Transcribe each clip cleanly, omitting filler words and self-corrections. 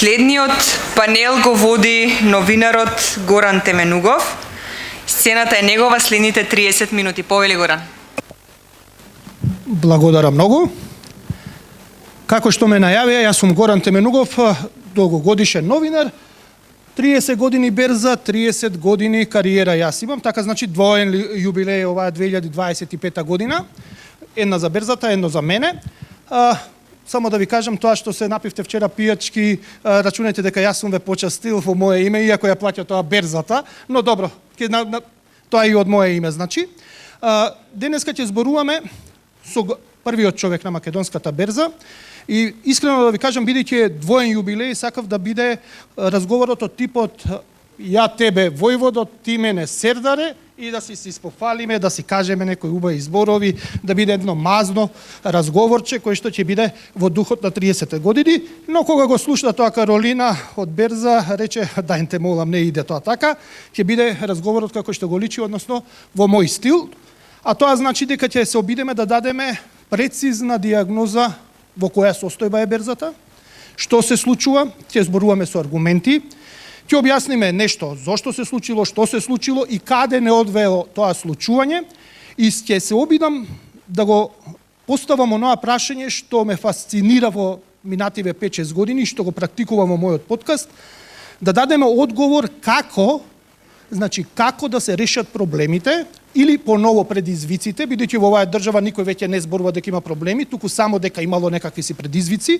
Следниот панел го води новинарот Горан Теменугов. Сцената е негова, следните 30 минути. Повели, Горан. Благодарам многу. Како што ме најавија, јас сум Горан Теменугов, долгогодишен новинар, 30 години берза, 30 години кариера јас имам, така значи двоен јубилеј оваа 2025 година. Една за берзата, едно за мене. Само да ви кажам, тоа што се напивте вчера пијачки, рачунајте дека јас сум ве почастил во мое име, иако ја плаќа тоа берзата, но добро, тоа и од мое име, значи. Денеска ќе зборуваме со првиот човек на македонската берза и искрено да ви кажам, бидејќи е двоен јубилеј, сакав да биде разговорот од типот ја тебе војводот, ти мене сердаре, и да си испофалиме, да си кажеме некои убави зборови, да биде едно мазно разговорче кој што ќе биде во духот на 30 години, но кога го слушна тоа Каролина од берза, рече, дај те молам, не иде тоа така, ќе биде разговорот како што го личи, односно во мој стил, а тоа значи дека ќе се обидеме да дадеме прецизна диагноза во која состојба е берзата, што се случува, ќе зборуваме со аргументи, ќе објасниме нешто зошто се случило, што се случило и каде не одвело тоа случување и ќе се обидам да го поставам оноа прашање што ме фасцинира во минативе 5-6 години, што го практикувам во мојот подкаст, да дадеме одговор како, значи како да се решат проблемите или поново предизвиците, бидејќи во оваа држава никој веќе не зборува дека има проблеми, туку само дека имало некакви си предизвици.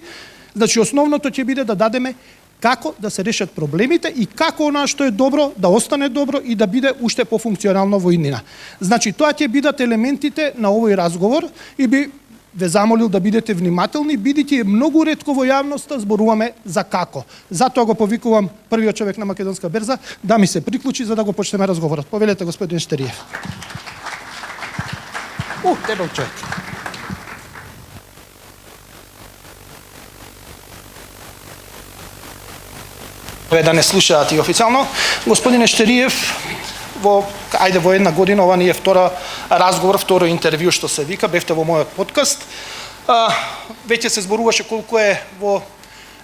Значи основното ќе биде да дадеме како да се решат проблемите и како она што е добро да остане добро и да биде уште пофункционално во иднина. Значи тоа ќе бидат елементите на овој разговор и би ве замолил да бидете внимателни, бидејќи многу ретко во јавноста зборуваме за како. Затоа го повикувам првиот човек на македонска берза да ми се приклучи за да го почнеме разговорот. Повелете, господин Штериев. Дебел човек. Да не слушаат и официјално. Господине Штериев, во една година, ова ни е втора разговор, второ интервју што се вика, бевте во мојот подкаст. Веќе се зборуваше колку е во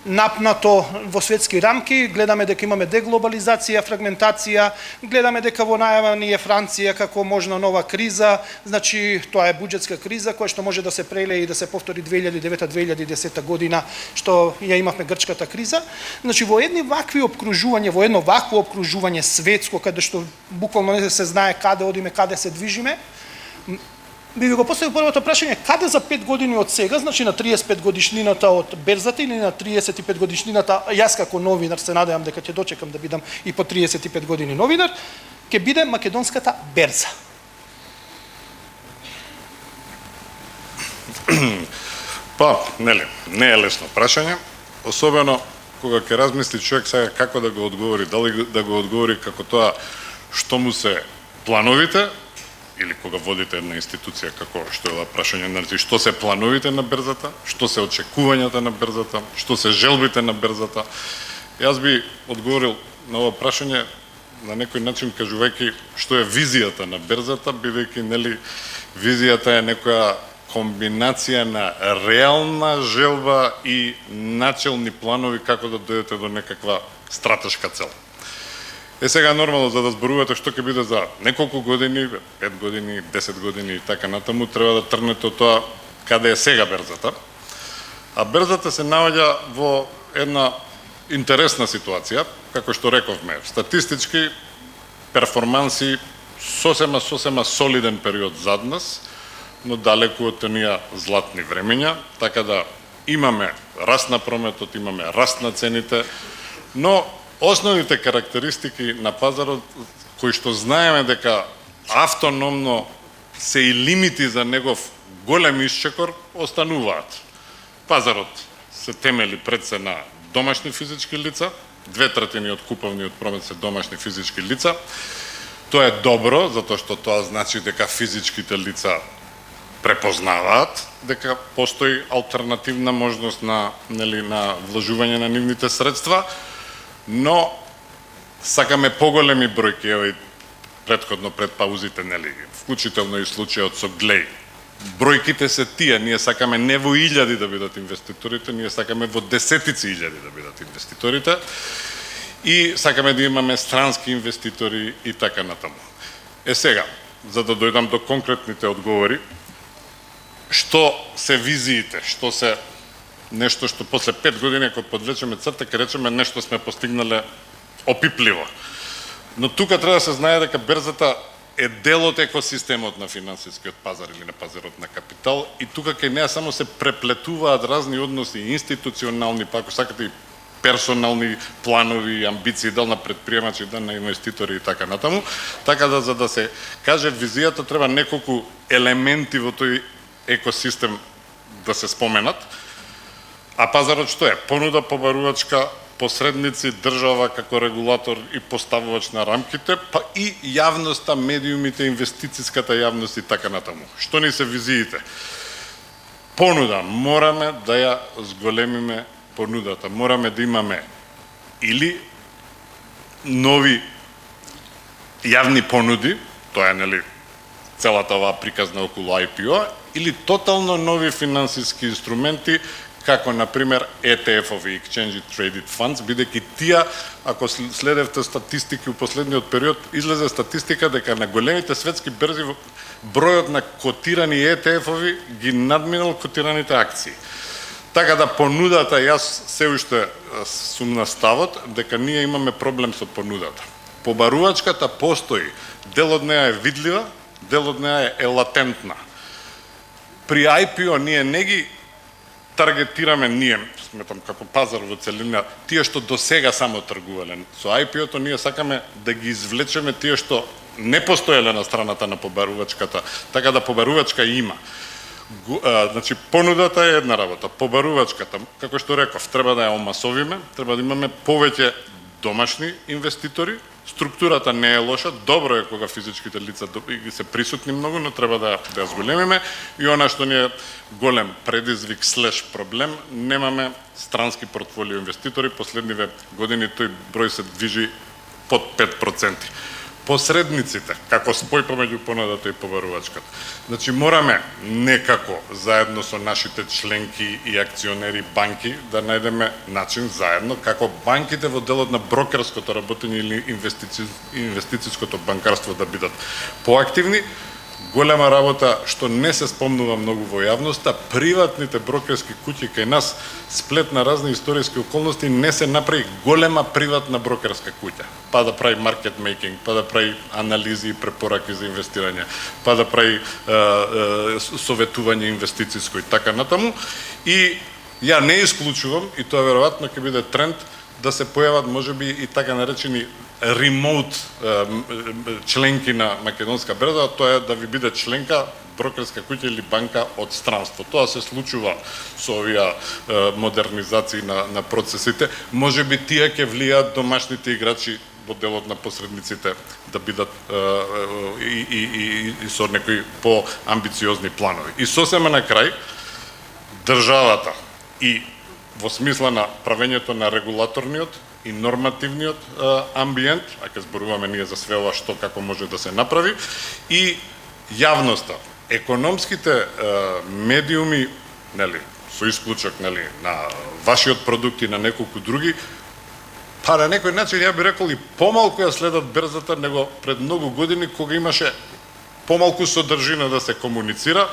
напнато во светски рамки, гледаме дека имаме деглобализација, фрагментација, гледаме дека во најава ни е Франција како можна нова криза, значи тоа е буџетска криза која што може да се прелее и да се повтори 2009-2010 година што ја имавме грчката криза. Значи во едни вакви опкружување, во едно вакво опкружување светско каде што буквално не се знае каде одиме, каде се движиме, би ви го поставил првото прашање, каде за 5 години од сега, значи на 35 годишнината од берзата или на 35 годишнината, јас како новинар се надевам дека ќе дочекам да бидам и по 35 години новинар, ќе биде македонската берза? Не е лесно прашање, особено кога ќе размисли човек сега како да го одговори, дали да го одговори како тоа што му се плановите, или кога водите една институција како што е ова прашање, значи што се плановите на берзата, што се очекувањата на берзата, што се желбите на берзата. Јас би одговорил на ова прашање на некој начин кажувајќи што е визијата на берзата, бидејќи визијата е некоја комбинација на реална желба и начелни планови како да дојдете до некаква стратешка цел. Сега нормално за да зборувате што ќе биде за неколку години, 5 години, 10 години и така натаму, треба да тргнете од тоа каде е сега берзата. А берзата се наоѓа во една интересна ситуација, како што рековме, статистички перформанси сосема солиден период зад нас, но далеку од оние златни времења, така да имаме раст на прометот, имаме раст на цените, но основните карактеристики на пазарот, кои што знаеме дека автономно се и лимити за негов голем исчекор, остануваат. Пазарот се темели пред се на домашни физички лица, 2/3 од куповниот промет се домашни физички лица. Тоа е добро, затоа што тоа значи дека физичките лица препознаваат дека постои алтернативна можност на вложување на нивните средства, но сакаме поголеми бројки, ево и предходно пред паузите, вклучително и случајот со Глеј, бројките се тие, ние сакаме не во илјади да бидат инвеститорите, ние сакаме во десетици илјади да бидат инвеститорите и сакаме да имаме странски инвеститори и така натаму. Сега, за да дојдам до конкретните одговори, што се визиите, што се нешто што после 5 години ако подвлечеме црта, ќе речеме нешто сме постигнале опипливо. Но тука треба да се знае дека берзата е дел од екосистемот на финансискиот пазар или на пазарот на капитал и тука кај неа само се преплетуваат разни односи институционални, па ако сакате и персонални планови, амбиции, дал на предприемачи, дал на инвеститори и така натаму. Така да за да се каже визијата треба неколку елементи во тој екосистем да се споменат. А пазарот што е? Понуда, побарувачка, посредници, држава како регулатор и поставувач на рамките, па и јавноста, медиумите, инвестицијската јавност и така натаму. Што ни се визиите? Понуда, мораме да ја зголемиме понудата. Мораме да имаме или нови јавни понуди, тоа е нели целата оваа приказна околу IPO, или тотално нови финансиски инструменти како например ETF-ови, Exchange Traded Funds, бидејќи тие, ако следевте статистики у последниот период, излезе статистика дека на големите светски берзи бројот на котирани ETF-ови ги надминал котираните акции. Така да понудата, јас се уште сум на ставот дека ние имаме проблем со понудата. Побарувачката постои, дел од неа е видлива, дел од неа е латентна. При IPO ние не ги таргетираме, ние сметам како пазар во целина, тие што до сега само тргувале. Со IPO-то ние сакаме да ги извлечеме тие што не постоеле на страната на побарувачката, така да побарувачка има. Значи, понудата е една работа, побарувачката, како што реков, треба да ја омасовиме, треба да имаме повеќе домашни инвеститори, структурата не е лоша, добро е кога физичките лица се присутни многу, но треба да ја зголемиме и она што ни е голем предизвик / проблем, немаме странски портфолио инвеститори, последниве години тој број се движи под 5%. Посредниците, како спој помеѓу понудата и побарувачката. Значи, мораме некако, заедно со нашите членки и акционери банки, да најдеме начин заедно, како банките во делот на брокерското работење или инвестицијското банкарство да бидат поактивни. Голема работа, што не се спомнува многу во јавноста, приватните брокерски куќи кај нас, сплет на разни историски околности, не се направи голема приватна брокерска куќа. Па да прави маркет мейкинг, па да прави анализи и препораки за инвестирање, па да прави советување инвестицијско и така натаму. И ја не исклучувам, и тоа веројатно ќе биде тренд, да се појават можеби и така наречени ремоут членки на македонска берза, тоа е да ви биде членка брокерска куќа или банка од странство. Тоа се случува со овие модернизации на процесите. Можеби тие ќе влијаат домашните играчи во делот на посредниците да бидат и со некои поамбициозни планови. И сосема на крај, државата и во смисла на правењето на регулаторниот и нормативниот амбиент, а ќе зборуваме ние за све ова што како може да се направи, и јавноста, економските медиуми, нели, со исклучок, нели, на вашиот продукт и на неколку други, па на некој начин ја би рекол и помалку ја следат берзата него пред многу години кога имаше помалку содржина да се комуницира,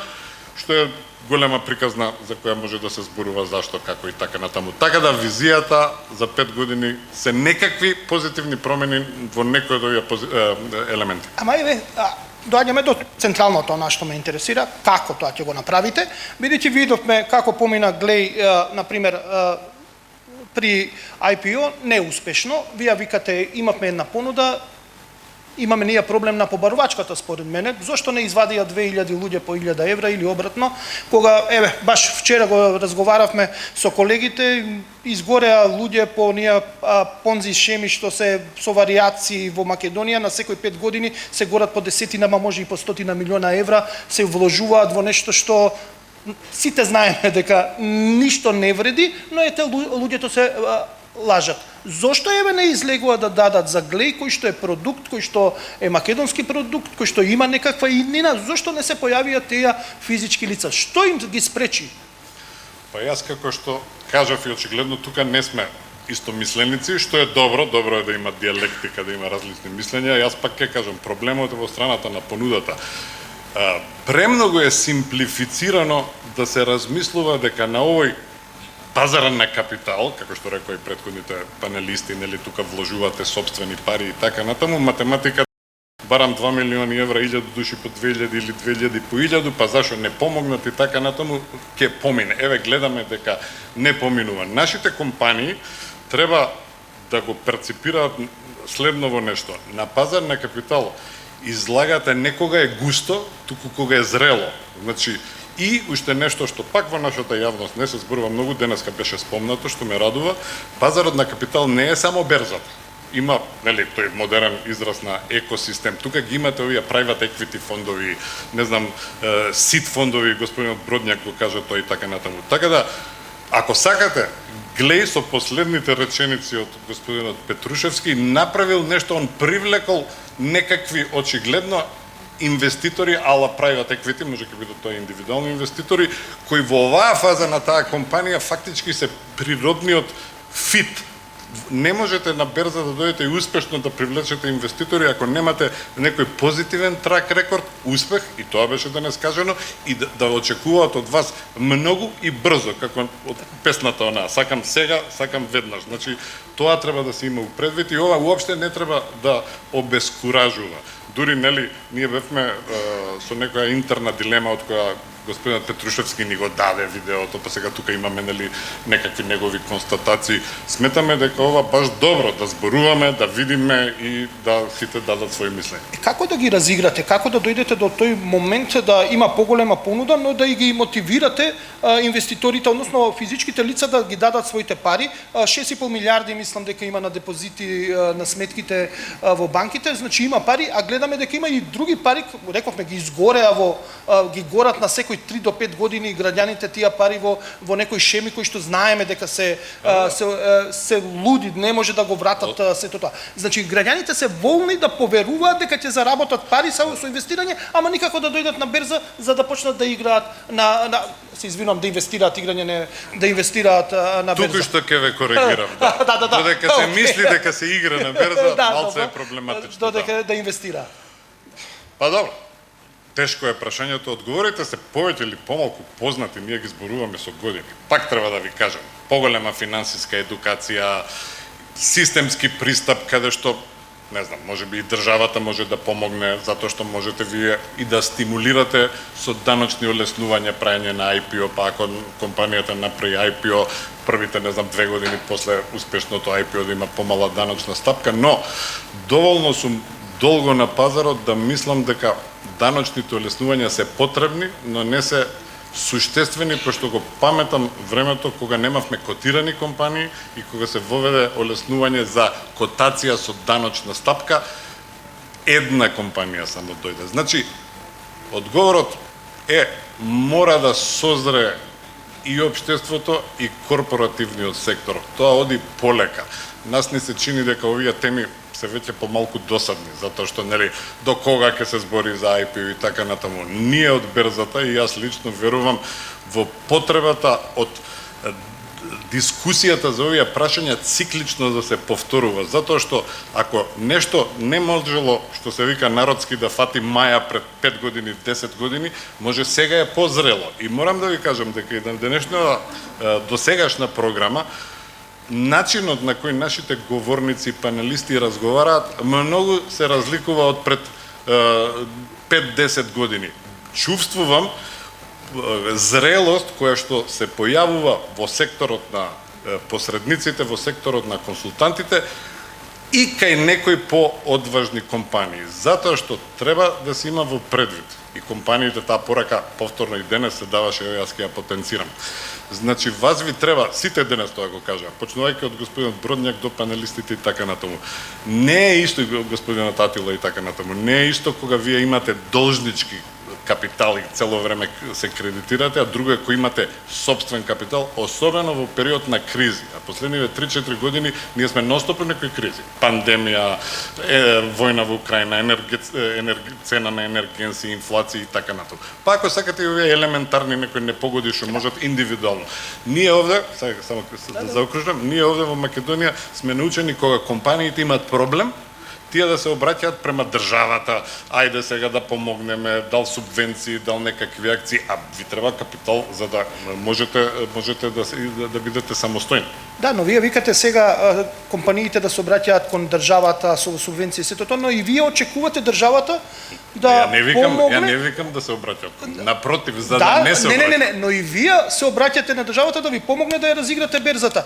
што е голема приказна за која може да се зборува зашто, како и така натаму. Така да визијата за 5 години се некакви позитивни промени во некои од овие елементи. Ама еве, доаѓаме до централното на што ме интересира, како тоа ќе го направите, бидејќи видовме како помина Глеј, например, при IPO неуспешно, вие викате имавме една понуда, имаме ние проблем на побарувачката според мене, зошто не извадија 2000 луѓе по 1000 евра или обратно, кога, еве, баш вчера го разговаравме со колегите, изгореа луѓе по оние понзи шеми што се со варијации во Македонија, на секој 5 години се горат по десетина, може и по 100 милиона евра, се вложуваат во нешто што сите знаеме дека ништо не вреди, но ете луѓето се лажат. Зошто еве не излегува да дадат за глеј кој што е продукт, кој што е македонски продукт, кој што има некаква иднина, зошто не се појавија тие физички лица? Што им ги спречи? Па јас како што кажав и очигледно тука не сме истомисленици, што е добро е да има диалектика, да има различни мислења. Јас пак ќе кажам, проблемот е во страната на понудата. Премногу е симплифицирано да се размислува дека на овој пазар на капитал, како што рекоа и претходните панелисти, нели тука вложувате сопствени пари и така натаму, математиката барам 2 милиони евра, 1000 души по 2000 или 2000 по 1000, па зашо не помогнат и така натаму, ќе помине. Еве гледаме дека не поминува. Нашите компании треба да го перципираат следново нешто. На пазар на капитал излагате не кога е густо, туку кога е зрело. Значи, и уште нешто што пак во нашата јавност не се зборува многу, денеска беше спомнато, што ме радува, пазарот на капитал не е само берзата. Има, нели, тој модерен израз на екосистем. Тука ги имате овие private equity фондови, не знам, сит фондови, господинот Бродњак го кажа тој и така натаму. Така да, ако сакате, глеј со последните реченици од господинот Петрушевски, направил нешто, он привлекол некакви очигледно инвеститори ала private equity, може ќе бидат тоа индивидуални инвеститори, кои во оваа фаза на таа компанија фактички се природниот фит. Не можете на берза да дојдете и успешно да привлечете инвеститори ако немате некој позитивен трак рекорд, успех, и тоа беше денес кажано, и да очекуваат од вас многу и брзо, како од песната онаа, сакам сега, сакам веднаш. Значи, тоа треба да се има у предвид и ова уопште не треба да обескуражува. Дури, нели, ние бевме со некоја интерна дилема од која господинот Петрушевски ни го даде видеото, па сега тука имаме, нели, некакви негови констатации. Сметаме дека ова баш добро да зборуваме, да видиме и да сите дадат своји мислења. Како да ги разиграте? Како да дојдете до тој момент да има поголема понуда, но да и ги мотивирате инвеститорите, односно физичките лица да ги дадат своите пари? 6,5 милиарди мислам дека има на депозити на сметките во банките, значи има пари, а гледаме дека има и други пари, рековме ги изгореа ги горат на секој 3 до 5 години граѓаните тие пари во некои шеми кои што знаеме дека се луди, не може да го вратат сето тоа. Значи граѓаните се волни да поверуваат дека ќе заработат пари со инвестирање, ама никако да дојдат на берза за да почнат да играат се извинувам, да инвестираат играње, не да инвестираат на берза. Туку што ќе ве коригирам, да. Додека се мисли дека се игра на берза, малце е проблематично. Додека да инвестираат. Па добро. Тешко е прашањето, одговорите се повеќе или помалку познати, ние ги зборуваме со години. Пак треба да ви кажам, поголема финансиска едукација, системски пристап каде што, не знам, можеби и државата може да помогне, затоа што можете вие и да стимулирате со даночни олеснувања прајање на IPO, па ако компанијата направи IPO, првите, не знам, 2 години после успешното IPO да има помала даночна стапка, но доволно сум долго на пазарот да мислам дека даночните олеснувања се потребни, но не се суштествени, пошто го паметам времето кога немавме котирани компании и кога се воведе олеснување за котација со даночна стапка, една компанија само дојде. Значи, одговорот е мора да созре и општеството и корпоративниот сектор. Тоа оди полека. Нас не се чини дека овие теми се веќе помалку досадни, затоа што, нели, до кога ќе се збори за IPO и така натаму. Ние од берзата и јас лично верувам во потребата од дискусијата за овие прашања циклично да се повторува, затоа што ако нешто не можело, што се вика народски, да фати маја пред 5 години, 10 години, може сега е позрело. И морам да ви кажам дека и денешната досегашна програма, начинот на кој нашите говорници и панелисти разговараат многу се разликува од пред 5-10 години. Чувствувам зрелост која што се појавува во секторот на посредниците, во секторот на консултантите и кај некои поодважни компании. Затоа што треба да се има во предвид. И компаниите, таа порака повторно и денес се даваше, јас ќе ја потенцирам. Значи, вас ви треба, сите денес тоа го кажа, почнувајќи од господинот Бродњак до панелистите и така натаму. Не е исто, господинот Атила и така натаму, не е исто кога вие имате должнички капитал и цело време се кредитирате, а друго е кој имате сопствен капитал, особено во период на кризи. А последниве 3-4 години ние сме ностоп во некои кризи. Пандемија, војна во Украина, цена на енергенси, инфлација и така натаму. Па ако сакате и овие елементарни некои непогоди што можат индивидуално. Ние овде, само да заокружам, ние овде во Македонија сме научени кога компаниите имаат проблем, тие да се обраќаат према државата, ајде сега да помогнеме, дал субвенции, дал некакви акции, а ви треба капитал за да можете да бидете самостојни. Да, но вие викате сега компаниите да се обраќаат кон државата со субвенции и сето тоа, но и вие очекувате државата да помогне. Ја не викам да се обраќаат. Напротив, за да не се обраќаат. Не, но и вие се обраќате на државата да ви помогне да ја разиграте берзата.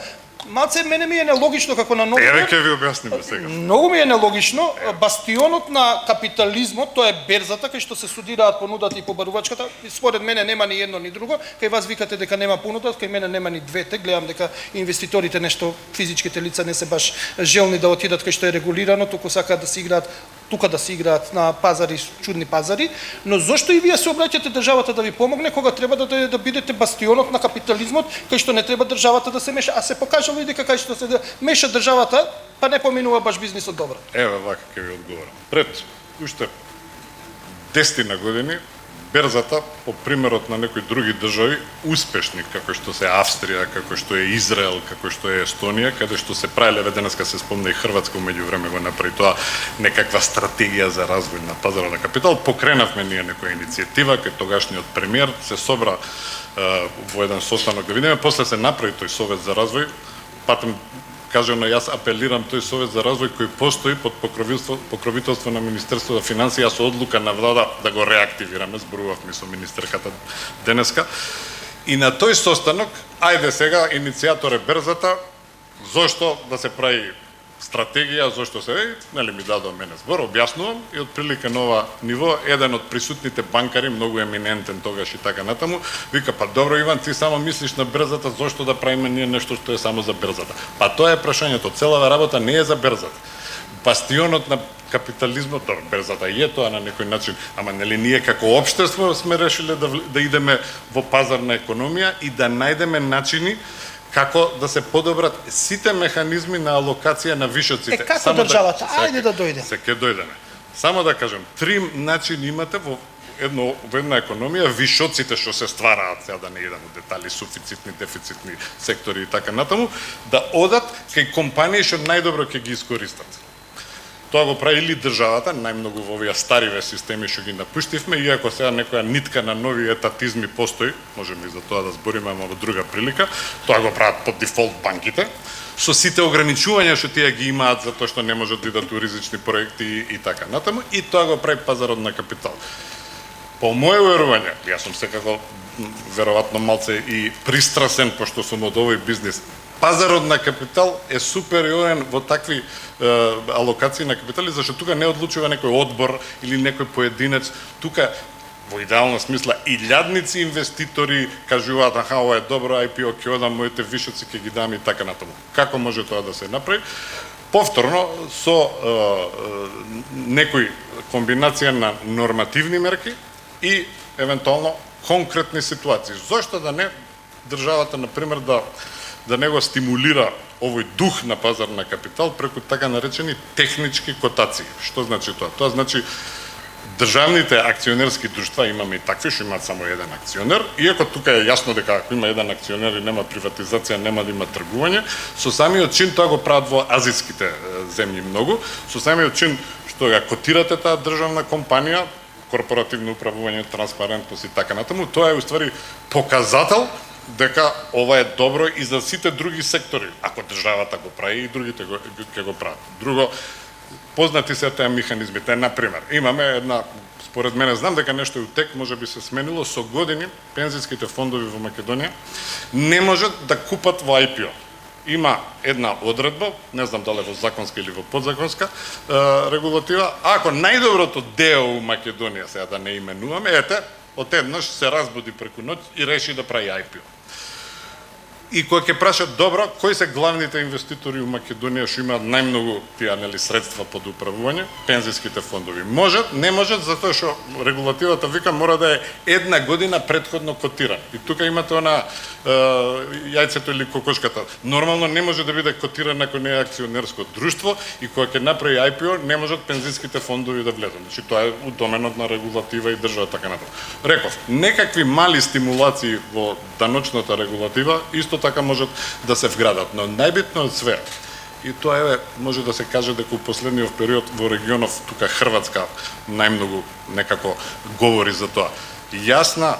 Малце мене ми е нелогично како на новинар. Еве ќе ви објасниме сега. Многу ми е нелогично, бастионот на капитализмот, тоа е берзата кај што се судираат понудата и побарувачката. И според мене нема ни едно ни друго. Кај вас викате дека нема понуда, кај мене нема ни двете. Гледам дека инвеститорите нешто физичките лица не се баш желни да отидат кај што е регулирано, туку сакаат да се играат тука да се играат на пазари, чудни пазари, но зошто и вие се обраќате државата да ви помогне кога треба да бидете бастионот на капитализмот, кај што не треба државата да се меша, а се покажало и дека кај што се меша државата, па не поминува баш бизнисот добро. Еве вака ќе ви одговорам. Пред уште 10 години берзата, по примерот на некои други држави, успешни, како што се Австрија, како што е Израел, како што е Естонија, каде што се правеле, денеска се спомна и Хрватска, меѓувреме го направи тоа некаква стратегија за развој на пазарот на капитал. Покренавме ние некоја иницијатива, кај тогашниот премиер се собра во еден состанок да видиме, после се направи тој совет за развој, патем кажано, јас апелирам тој совет за развој кој постои под покровителство на Министерството за финансии, јас одлука на влада да го реактивираме, зборувавме со министерката денеска. И на тој состанок, ајде сега, иницијатор е берзата, зошто да се прави стратегија, зошто се, нели ми дадоа мене збор, објаснувам и отприлика на ова ниво, еден од присутните банкари, многу еминентен тогаш и така натаму, вика, па добро Иван, ти само мислиш на берзата, зошто да правиме ние нешто што е само за берзата? Па тоа е прашањето, целава работа не е за берзата. Бастионот на капитализмот, добро, берзата е тоа на некој начин, ама нели ние како општество сме решиле да идеме во пазарна економија и да најдеме начини како да се подобрат сите механизми на алокација на вишоците. Како државата? Ајде да дојде. Се ќе дојдеме. Само да кажем, 3 начини имате во една економија, вишоците што се ствараат, сега да не идам во детали, суфицитни, дефицитни сектори и така натаму, да одат кај компании што најдобро ќе ги искористат. Тоа го прави или државата, најмногу во овие стариве системи што ги напуштивме, иако сега некоја нитка на нови етатизми постои, можеме и за тоа да збориме, ама во друга прилика, тоа го прават под дефолт банките, со сите ограничувања што тие ги имаат за тоа што не можат да идат у ризични проекти и така натаму, и тоа го прави пазарот на капитал. По моје уверување, јас сум секако веројатно малце и пристрасен, пошто сум од овој бизнис, пазарот на капитал е супериорен во такви алокации на капитали, зашто тука не одлучува некој одбор или некој поединец, тука во идеална смисла илјадници инвеститори кажуваат, аха, ова е добро, IPO, ќе одам, моите вишоци ќе ги дам и така натаму. Како може тоа да се направи? Повторно, со некој комбинација на нормативни мерки и евентуално конкретни ситуации. Зошто да не државата, например, да не го стимулира овој дух на пазар на капитал преку така наречени технички котации. Што значи тоа? Тоа значи државните акционерски друштва, имаме и такви што имаат само еден акционер, иако тука е јасно дека ако има еден акционер и нема приватизација, нема да има тргување, со самиот чин тоа го прават во азиските земји многу, со самиот чин што ја котирате таа државна компанија, корпоративно управување, транспарентност и така натаму, тоа е уствари показател дека ова е добро и за сите други сектори. Ако државата го прави, и другите ќе го прават. Друго, познати се таа механизмите. Например, имаме една, според мене, знам дека нешто е утек, може би се сменило, со години пензиските фондови во Македонија не можат да купат во IPO. Има една одредба, не знам дали во законска или во подзаконска регулатива, ако најдоброто ДЕО у Македонија, сега да не именуваме, ете, одеднаш се разбуди преку ноќ и реши да прави IPO. И кога ќе прашат, добро, кои се главните инвеститори у Македонија што имаат најмногу тие средства под управување? Пензиските фондови. Можат, не можат, затоа што регулативата вика мора да е една година претходно котиран. И тука имате јајцето или кокошката. Нормално не може да биде котиран ако не е акционерско друштво и кога ќе направи IPO не можат пензиските фондови да влезат. Значи тоа е у доменот на регулатива и држава така натаму. Реков, некакви мали стимулации во даночната регулатива исто така можат да се вградат, но најбитно од све, и тоа може да се каже дека у последниот период во регионов, тука Хрватска најмногу некако говори за тоа. Јасна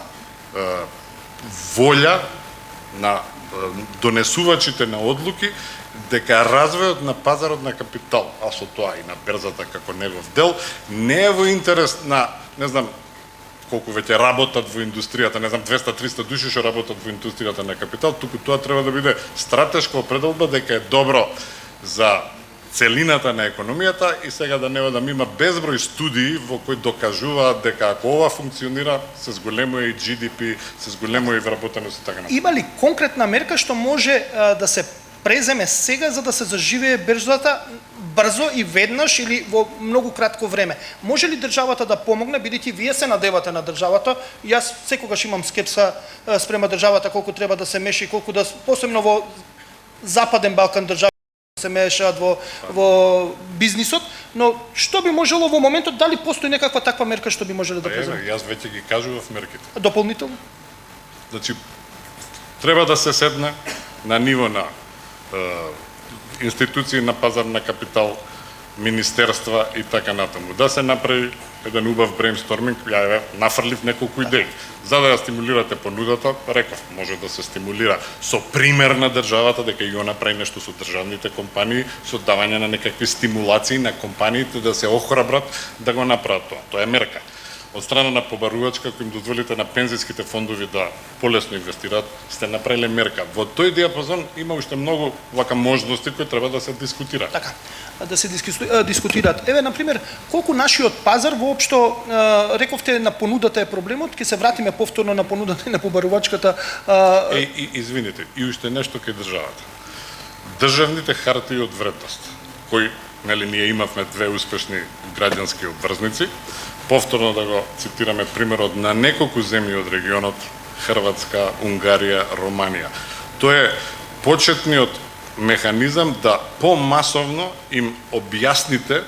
волја на донесувачите на одлуки дека развојот на пазарот на капитал, а со тоа и на берзата како негов дел, не е во интерес на, не знам, колку веќе работат во индустријата, не знам, 200-300 души што работат во индустријата на капитал, туку тоа треба да биде стратешка определба дека е добро за целината на економијата и сега да не одам, има безброј студии во кои докажуваат дека ако ова функционира, се зголемува и GDP, се зголемува и вработеност и така натаму. Има ли конкретна мерка што може да се преземе сега за да се заживее берзата брзо и веднаш или во многу кратко време? Може ли државата да помогне, бидејќи вие се надевате на државата? Јас секогаш имам скепса спрема државата колку треба да се меша и колку да, посебно во Западен Балкан држава се мешаат во бизнисот, но што би можело во моментот, дали постои некаква таква мерка што би можеле да преземе? Јас веќе ги кажував мерките. Дополнително? Значи, треба да се седне на ниво на институции на пазар на капитал, министерства и така натаму. Да се направи еден убав брейнсторминг, ја нафрлив неколку идеи. За да ја стимулирате понудата, реков, може да се стимулира со пример на државата, дека и она прави нешто со државните компании, со давање на некакви стимулации на компаниите да се охрабрат да го направат тоа. Тоа е мерка. Од страна на побарувачка, кој им дозволите на пензиските фондови да полесно инвестираат, сте направиле мерка. Во тој диапазон има уште многу вака можности кои треба да се дискутираат. Така, да се дискутираат. Еве, например, колку нашиот пазар воопшто, рековте на понудата е проблемот, ќе се вратиме повторно на понудата и на побарувачката. Извините, и уште нешто кај државата. Државните хартии од вредност, кои, нели, ние имавме две успешни граѓански обврзници, повторно да го цитираме примерот на неколку земји од регионот, Хрватска, Унгарија, Романија. Тоа е почетниот механизам да помасовно им објасните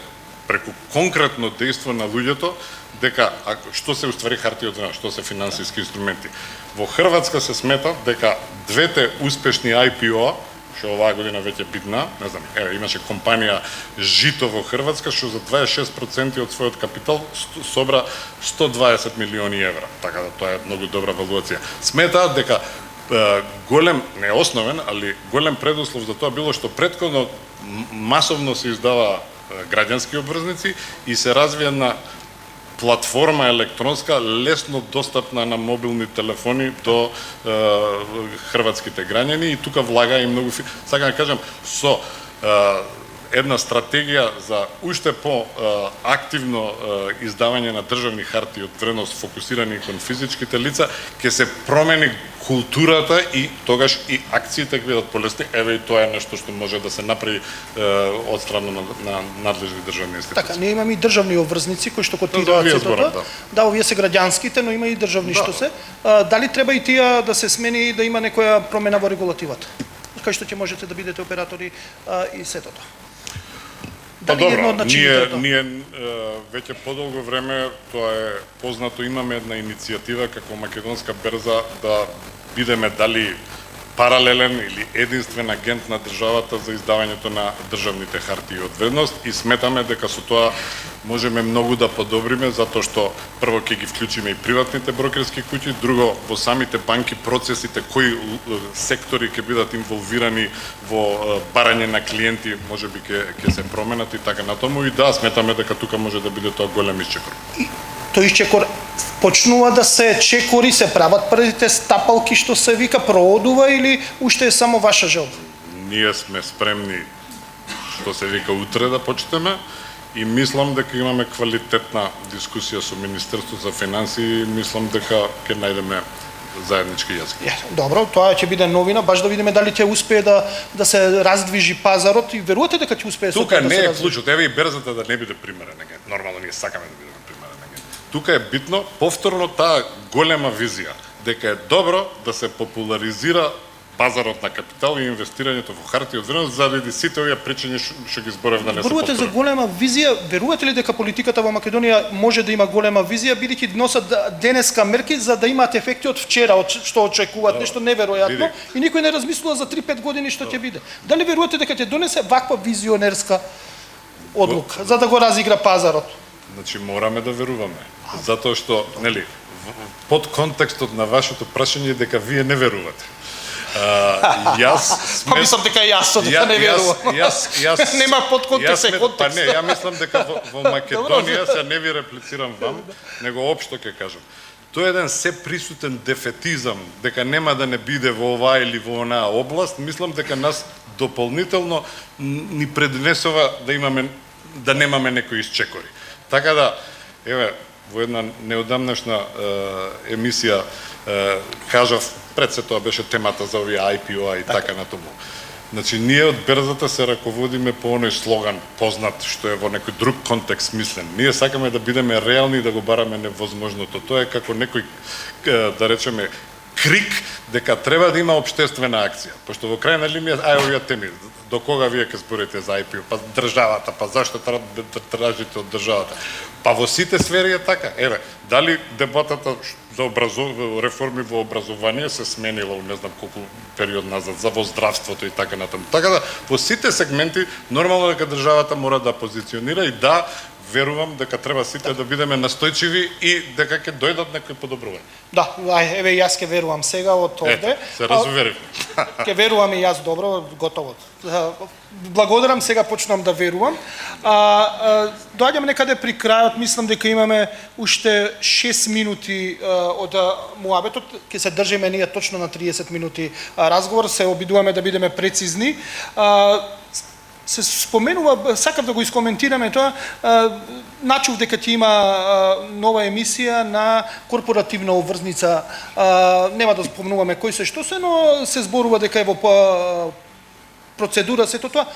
преку конкретно дејство на луѓето дека што се уствари хартија од вредност, што се финансиски инструменти. Во Хрватска се смета дека двете успешни IPO што оваа година веќе бидна, не знам, имаше компанија Жито во Хрватска што за 26% од својот капитал собра 120 милиони евра. Така да тоа е многу добра валуација. Сметаат дека голем, не основен, али голем предуслов за тоа било што претходно масовно се издава граѓански обврзници и се развија на платформа електронска, лесно достапна на мобилни телефони до хрватските граѓани и тука влага и многу. Сакам да кажам, со една стратегија за уште по-активно издавање на државни хартии од вредност фокусирани кон физичките лица, ќе се промени културата и тогаш и акциите ќе бидат полесни. Еве и тоа е нешто што може да се направи од страна на надлежни државни институции. Така, ние имаме и државни обврзници кои што котираат сето. Да, овие се граѓанските, но има и државни што се. Дали треба и тие да се смени и да има некоја промена во регулативата? Кај што ќе можете да бидете оператори и сетото. Па добро, ние веќе подолго време, тоа е познато, имаме една иницијатива како Македонска берза да бидеме дали паралелен или единствен агент на државата за издавањето на државните хартии од вредност и сметаме дека со тоа можеме многу да подобриме затоа што прво ќе ги вклучиме и приватните брокерски куќи, друго во самите банки процесите кои сектори ќе бидат инволвирани во барање на клиенти можеби ќе се променат и така натаму и да сметаме дека тука може да биде тоа голем исчекор. Тој исчекор почнува да се чекори, се прават првите стапалки што се вика проодува или уште е само ваша желба? Ние сме спремни што се вика утре да почнеме и мислам дека имаме квалитетна дискусија со Министерството за финансии и мислам дека ќе најдеме заеднички јазик. Добро, тоа ќе биде новина, баш да видиме дали ќе успее да се раздвижи пазарот и верувате дека ќе успее со Тука тоа да не се е раздвижи? клучот, еве и берзата да не биде примерен агент. Нормално ние сакаме да бидеме примерен агент. Тука е битно повторно таа голема визија дека е добро да се популаризира пазарот на капитал и инвестирањето во харти од вредност заради сите овие причини што ги зборев да не се Зборувате за повторат. голема визија, верувате ли дека политиката во Македонија може да има голема визија, бидејќи носат денеска мерки за да имаат ефекти од вчера, од што очекуваат, нешто неверојатно, и никој не размислува за 3-5 години што ќе биде. Дали верувате дека ќе донесе ваква визионерска одлука за да го разигра пазарот? Значи мораме да веруваме, затоа што, нели, под контекстот на вашето прашање е дека вие не верувате. Јас Па мислам дека е јасно дека не верувам. Јас Нема подконтекст, е контекст. Па не, ја мислам дека во Македонија се не ви реплицирам вам, него општо ќе кажам. Тоа е еден се присутен дефетизам, дека нема да не биде во оваа или во онаа област, мислам дека нас дополнително ни преднесува да немаме некои исчекори. Така да, еве, во една неодамнашна емисија кажав, пред се тоа беше темата за овие IPO-а и така натаму. Значи, ние од берзата се раководиме по оној слоган, познат, што е во некој друг контекст мислен. Ние сакаме да бидеме реални и да го бараме невозможното. Тоа е како некој, да речеме, крик дека треба да има општествена акција. Пошто во крајна линија, овие теми, до кога вие ќе зборите за IPO, па државата, па зашто тражите од државата? Па во сите сфери е така. Еве, дали дебатата за реформи во образование се сменила у не знам колку период назад, за во здравството и така натаму. Така да, во сите сегменти, нормално дека државата мора да позиционира и да верувам дека треба сите да бидеме настојчиви и дека ќе дојдат некои подобрувања. Да, еве јас ќе верувам сега од овде. Се разуверив. Ќе верувам и јас добро, готово. Благодарам, сега почнам да верувам. Доаѓаме некаде при крајот, мислам дека имаме уште 6 минути од муабетот, ќе се држиме ние точно на 30 минути разговор, се обидуваме да бидеме прецизни. Се споменува, сакам да го искоментираме тоа, начув дека ќе има нова емисија на корпоративна обврзница, нема да спомнуваме кој се што се, но се зборува дека е во процедура сето тоа.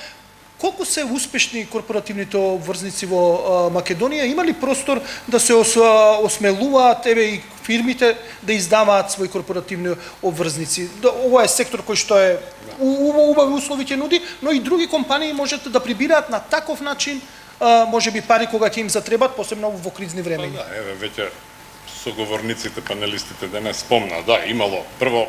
Колку се успешни корпоративните обврзници во Македонија? Има ли простор да се осмелуваат еве и фирмите да издаваат своји корпоративни обврзници? Ова е сектор кој што е убави услови ќе нуди, но и други компании можат да прибираат на таков начин можеби пари кога ќе им затребат, посебно во кризни времења. Да, еве веќе соговорниците, панелистите денес спомна, да, имало прво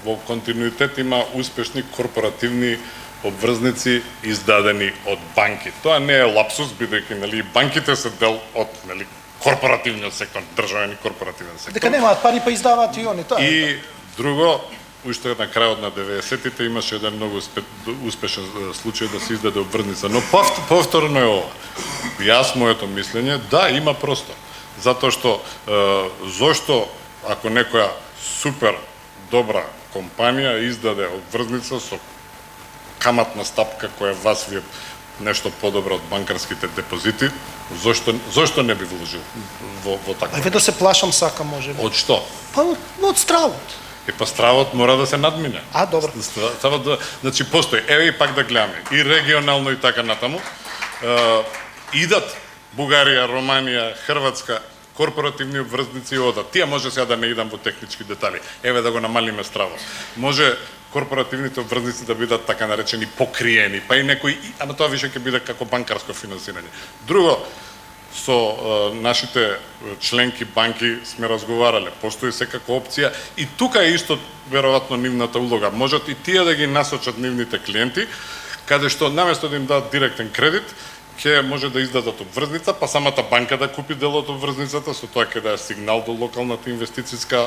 во континуитет има успешни корпоративни обврзници издадени од банки. Тоа не е лапсус, бидејќи нели банките се дел од нели корпоративниот сектор, државен и корпоративен сектор. Дека немаат пари па издаваат и они, тоа. И друго, уште на крајот на 90-тите имаше еден многу успешен случај да се издаде обврзница, но повторно е ова. Јас моето мислење, да, има простор. Затоа што зошто ако некоја супер добра компанија издаде обврзница со каматна стапка која вас ви е нешто подобро од банкарските депозити, зошто не би вложил во таква? Еве да се плашам сакам можеби. Од што? Па од стравот. Па стравот мора да се надмине. Добро. Значи постои, еве и пак да гледаме, и регионално и така натаму, идат Бугарија, Романија, Хрватска, корпоративни обврзници одат. Тие може сега да не идам во технички детали. Еве да го намалиме стравот. Може корпоративните обврзници да бидат така наречени покриени, па и некои, ама тоа више ќе биде како банкарско финансирање. Друго, со нашите членки банки сме разговарале, постои секако опција и тука е исто веројатно нивната улога. Можат и тие да ги насочат нивните клиенти, каде што наместо да им дадат директен кредит, ќе може да издадат обврзница, па самата банка да купи дел од обврзницата, со тоа ќе даде сигнал до локалната инвестициска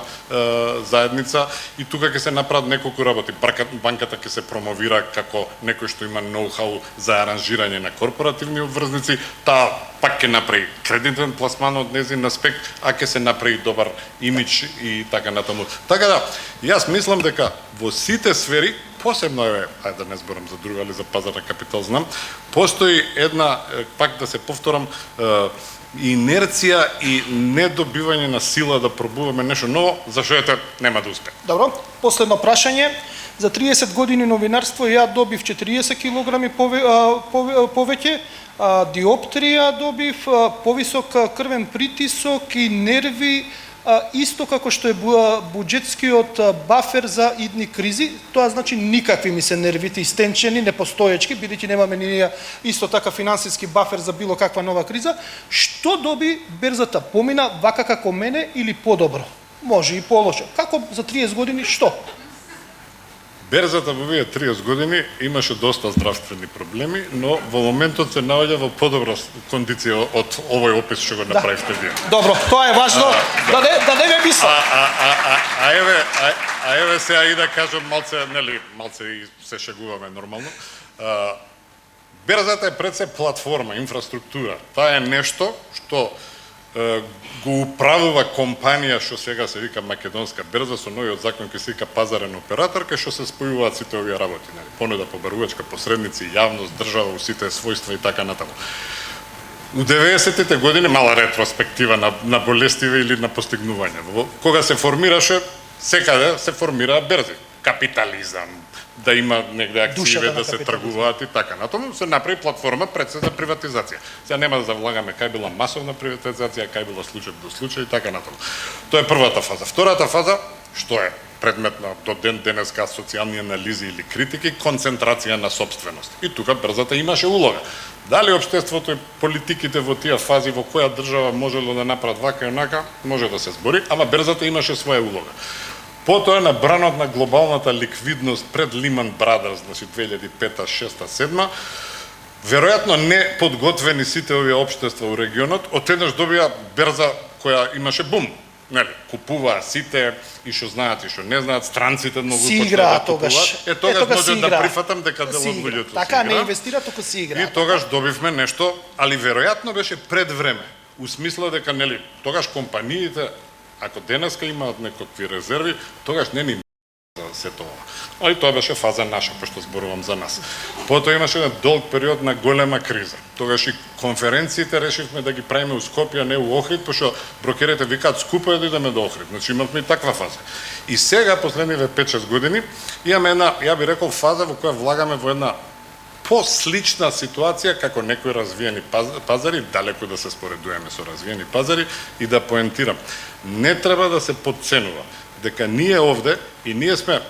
заедница и тука ќе се направат неколку работи. Банката ќе се промовира како некој што има ноу-хау за аранжирање на корпоративни обврзници, таа пак ќе направи кредитен пласман од незин аспект, а ќе се направи добар имидж и така натаму. Така да, јас мислам дека во сите сфери, посебно е, ајде да не зборам за друга, али за пазар на капитал знам, постои една, пак да се повторам, инерција и недобивање на сила да пробуваме нешто ново, зашто ете нема да успе. Добро, последно прашање. За 30 години новинарство ја добив 40 килограми повеќе, диоптрија добив, повисок крвен притисок и нерви, исто како што е буџетскиот бафер за идни кризи. Тоа значи никакви ми се нервите истенчени, непостоечки, бидејќи немаме ние исто така финансиски бафер за било каква нова криза. Што доби берзата? Помина вака како мене или подобро? Може и полошо. Како за 30 години што? Берзата во овие 30 години имаше доста здравствени проблеми, но во моментот се наоѓа во подобра кондиција од овој опис што го направивте вие. Добро, тоа е важно, да не ме мисла. Еве сега и да кажам малце и се шегуваме нормално. Берзата е пред се платформа, инфраструктура. Таа е нешто што го управува компанија што сега се вика Македонска берза со новиот закон кој се вика пазарен оператор, кај што се спојуваат сите овие работи, нели? Понуда, побарувачка, посредници, јавност, држава, сите својства и така натаму. У 90-тите години мала ретроспектива на болестиве или на постигнувања. Кога се формираше, секаде се формираа берзи. Капитализам, да има негде активе да се тргуваат и така. Натаму се направи платформа пред се за приватизација. Сега нема да завлагаме кај била масовна приватизација, кај била случај до случај и така натаму. Тоа е првата фаза. Втората фаза, што е предмет на до ден денеска социјални анализи или критики, концентрација на сопственост. И тука брзата имаше улога. Дали општеството и политиките во тие фази во која држава можело да направат вака и онака, може да се збори, ама брзата имаше своја улога. Потоа на бранот на глобалната ликвидност пред Lehman Brothers, значи 2005, 6, 7, веројатно не подготвени сите овие општества у регионот, отеднаш добија берза која имаше бум. Нели, купуваа сите и што знаат и што не знаат, странците многу почнаа да купуваат. Тогаш може да прифатам дека дел од луѓето си така игра. не инвестира, туку си игра. И тогаш добивме нешто, али веројатно беше пред време. У смисла дека нели, тогаш компаниите ако денеска имаат некакви резерви, тогаш не ни за се тоа. Али тоа беше фаза наша, пошто зборувам за нас. Потоа имаше еден долг период на голема криза. Тогаш и конференциите решивме да ги правиме у Скопје, а не у Охрид, пошто брокерите викаат скупо е да идеме до Охрид. Значи имавме и таква фаза. И сега, последниве 5-6 години, имаме една, ја би рекол, фаза во која влагаме во една послична ситуација како некои развиени пазари, далеку да се споредуваме со развиени пазари, и да поентирам. Не треба да се подценува дека ние овде, и ние сме,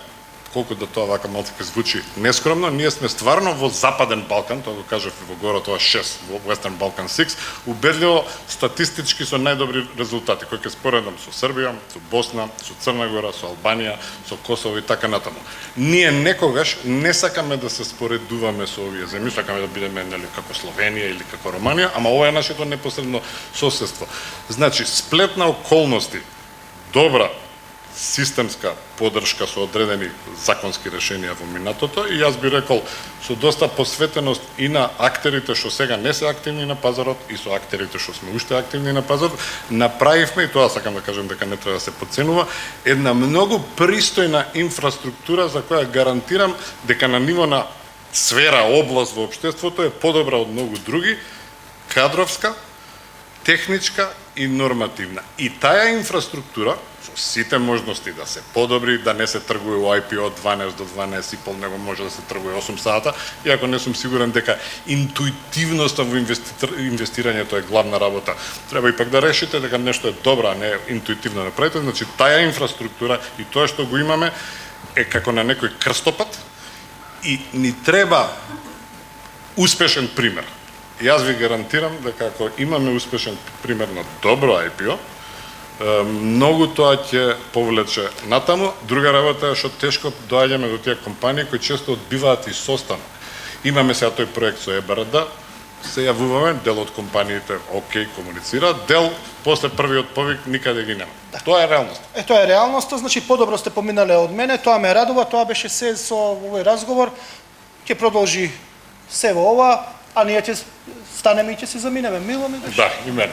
колку да тоа вака малку звучи нескромно, ние сме стварно во Западен Балкан, тоа го кажав во горе тоа 6, во Western Balkan 6, убедливо статистички со најдобри резултати, кои ќе споредам со Србија, со Босна, со Црна Гора, со Албанија, со Косово и така натаму. Ние некогаш не сакаме да се споредуваме со овие земји, сакаме да бидеме нели како Словенија или како Романија, ама ова е нашето непосредно соседство. Значи, сплет на околности, добра системска поддршка со одредени законски решенија во минатото, и јас би рекол со доста посветеност и на актерите што сега не се активни на пазарот и со актерите што сме уште активни на пазарот, направивме, и тоа сакам да кажем дека не треба да се подценува, една многу пристојна инфраструктура за која гарантирам дека на ниво на сфера, област во општеството е подобра од многу други, кадровска, техничка и нормативна. И таа инфраструктура со сите можности да се подобри, да не се тргува во IPO 12 до 12,5, него може да се тргува 8 сата, иако не сум сигурен дека интуитивноста во инвестирањето е главна работа. Треба и пак да решите дека нешто е добро, а не интуитивно направите. Значи, таа инфраструктура и тоа што го имаме е како на некој крстопат и ни треба успешен пример. Јас ви гарантирам дека ако имаме успешен пример на добро IPO, многу тоа ќе повлече натаму. Друга работа е што тешко доаѓаме до тие компании кои често одбиваат и состан. Имаме сега тој проект со ЕБРД, се јавуваме, дел од компаниите окей комуницираат, дел после првиот повик никаде ги нема. Тоа е реалност. Тоа е реалноста, значи подобро сте поминале од мене, тоа ме радува, тоа беше се со овој разговор. Ќе продолжи се во ова, а ние ќе станеме и ќе се заминеме. Мило ми беше. Да, и мене.